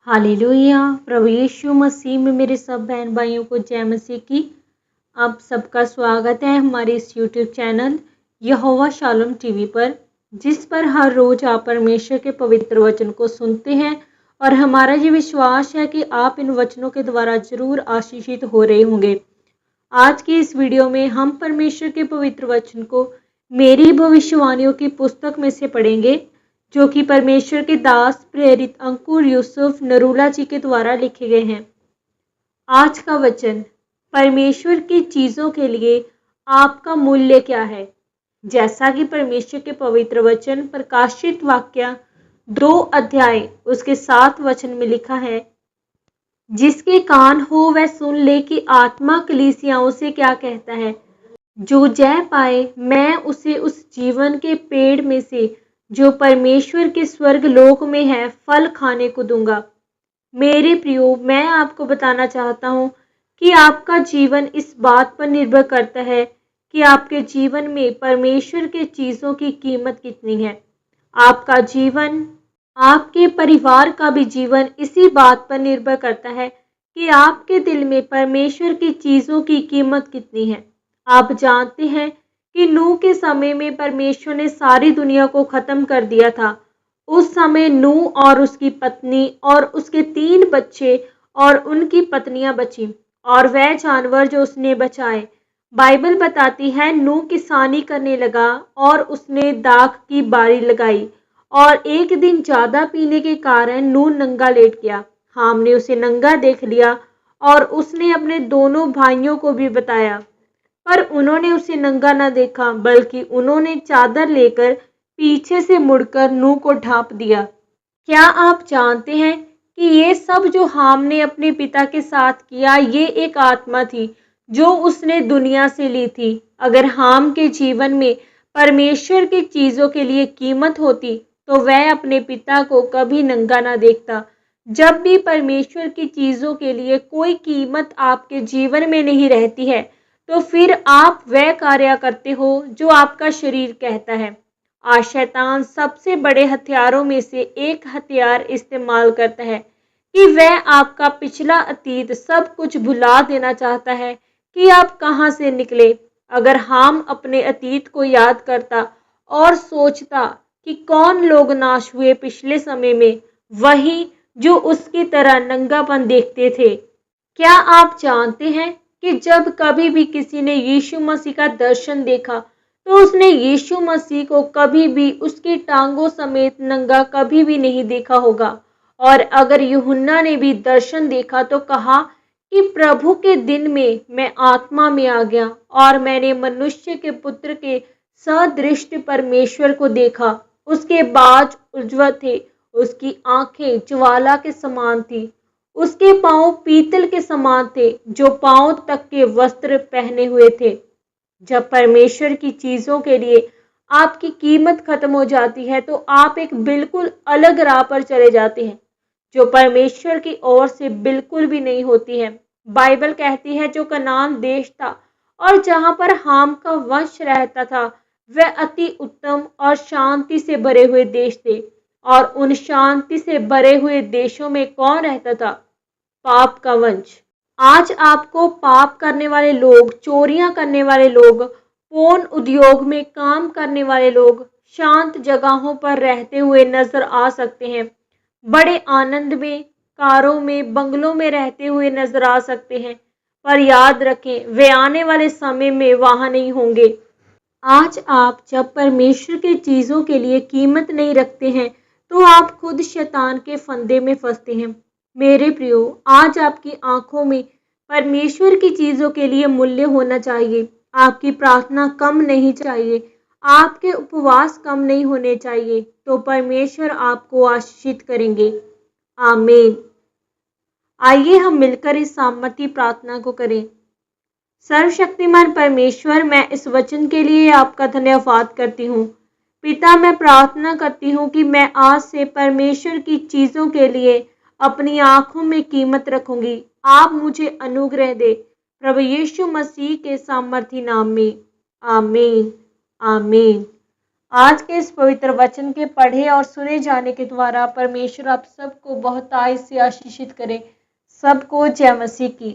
Hallelujah. प्रभु यीशु मसीह में मेरे सब बहन भाइयों को जय मसीह की। आप सबका स्वागत है हमारे इस यूट्यूब चैनल यहोवा शालोम टीवी पर, जिस पर हर रोज आप परमेश्वर के पवित्र वचन को सुनते हैं। और हमारा ये विश्वास है कि आप इन वचनों के द्वारा जरूर आशीषित हो रहे होंगे। आज की इस वीडियो में हम परमेश्वर के पवित्र वचन को मेरी भविष्यवाणियों की पुस्तक में से पढ़ेंगे, जो कि परमेश्वर के दास प्रेरित अंकुर यूसुफ नरूला जी के द्वारा लिखे गए हैं। आज का वचन, परमेश्वर की चीज़ों के लिए आपका मूल्य क्या है। जैसा कि परमेश्वर के पवित्र वचन प्रकाशित वाक्य 2 अध्याय उसके 7 वचन में लिखा है, जिसके कान हो वह सुन ले कि आत्मा कलीसियाओं से क्या कहता है। जो जय पाए मैं उसे उस जीवन के पेड़ में से जो परमेश्वर के स्वर्ग लोक में है फल खाने को दूंगा। मेरे प्रियो, मैं आपको बताना चाहता हूँ कि आपका जीवन इस बात पर निर्भर करता है कि आपके जीवन में परमेश्वर के चीज़ों की कीमत कितनी है। आपका जीवन, आपके परिवार का भी जीवन इसी बात पर निर्भर करता है कि आपके दिल में परमेश्वर की चीज़ों की कीमत कितनी है। आप जानते हैं कि नूह के समय में परमेश्वर ने सारी दुनिया को खत्म कर दिया था। उस समय नूह और उसकी पत्नी और उसके 3 बच्चे और उनकी पत्नियां बची, और वह जानवर जो उसने बचाए। बाइबल बताती है नूह किसानी करने लगा और उसने दाख की बारी लगाई, और एक दिन ज़्यादा पीने के कारण नूह नंगा लेट गया। हाम ने उसे नंगा देख लिया और उसने अपने दोनों भाइयों को भी बताया, पर उन्होंने उसे नंगा न देखा, बल्कि उन्होंने चादर लेकर पीछे से मुड़कर नूह को ढांप दिया। क्या आप जानते हैं कि ये सब जो हाम ने अपने पिता के साथ किया, ये एक आत्मा थी जो उसने दुनिया से ली थी। अगर हाम के जीवन में परमेश्वर की चीज़ों के लिए कीमत होती तो वह अपने पिता को कभी नंगा ना देखता। जब भी परमेश्वर की चीज़ों के लिए कोई कीमत आपके जीवन में नहीं रहती है, तो फिर आप वह कार्य करते हो जो आपका शरीर कहता है। आज शैतान सबसे बड़े हथियारों में से एक हथियार इस्तेमाल करता है कि वह आपका पिछला अतीत सब कुछ भुला देना चाहता है कि आप कहां से निकले। अगर हम अपने अतीत को याद करता और सोचता कि कौन लोग नाश हुए पिछले समय में, वही जो उसकी तरह नंगापन देखते थे। क्या आप जानते हैं कि जब कभी भी किसी ने यीशु मसीह का दर्शन देखा तो उसने यीशु मसीह को कभी भी उसकी टांगों समेत नंगा कभी भी नहीं देखा होगा। और अगर यूहन्ना ने भी दर्शन देखा तो कहा कि प्रभु के दिन में मैं आत्मा में आ गया और मैंने मनुष्य के पुत्र के सदृष्ट परमेश्वर को देखा। उसके बाज उज्ज्वल थे, उसकी आंखें ज्वाला के समान थी, उसके पांव पीतल के समान थे जो पांव तक के वस्त्र पहने हुए थे। जब परमेश्वर की चीज़ों के लिए आपकी कीमत खत्म हो जाती है तो आप एक बिल्कुल अलग राह पर चले जाते हैं, जो परमेश्वर की ओर से बिल्कुल भी नहीं होती है। बाइबल कहती है जो कनान देश था और जहां पर हाम का वंश रहता था, वह अति उत्तम और शांति से भरे हुए देश थे। और उन शांति से भरे हुए देशों में कौन रहता था? पाप का वंश। आज आपको पाप करने वाले लोग, चोरियां करने वाले लोग, फोन उद्योग में काम करने वाले लोग शांत जगहों पर रहते हुए नजर आ सकते हैं। बड़े आनंद में, कारों में, बंगलों में रहते हुए नजर आ सकते हैं, पर याद रखें वे आने वाले समय में वहां नहीं होंगे। आज आप जब परमेश्वर की चीज़ों के लिए कीमत नहीं रखते हैं तो आप खुद शैतान के फंदे में फंसते हैं। मेरे प्रियो, आज आपकी आंखों में परमेश्वर की चीज़ों के लिए मूल्य होना चाहिए। आपकी प्रार्थना कम नहीं चाहिए, आपके उपवास कम नहीं होने चाहिए, तो परमेश्वर आपको आशीषित करेंगे। आमीन। आइए हम मिलकर इस सामर्थी प्रार्थना को करें। सर्वशक्तिमान परमेश्वर, मैं इस वचन के लिए आपका धन्यवाद करती हूँ। पिता, मैं प्रार्थना करती हूँ कि मैं आज से परमेश्वर की चीज़ों के लिए अपनी आंखों में कीमत रखूंगी। आप मुझे अनुग्रह दे, प्रभु यीशु मसीह के सामर्थी नाम में। आमीन, आमीन। आज के इस पवित्र वचन के पढ़े और सुने जाने के द्वारा परमेश्वर आप सबको बहुत आय से आशीषित करे। सबको जय मसीह की।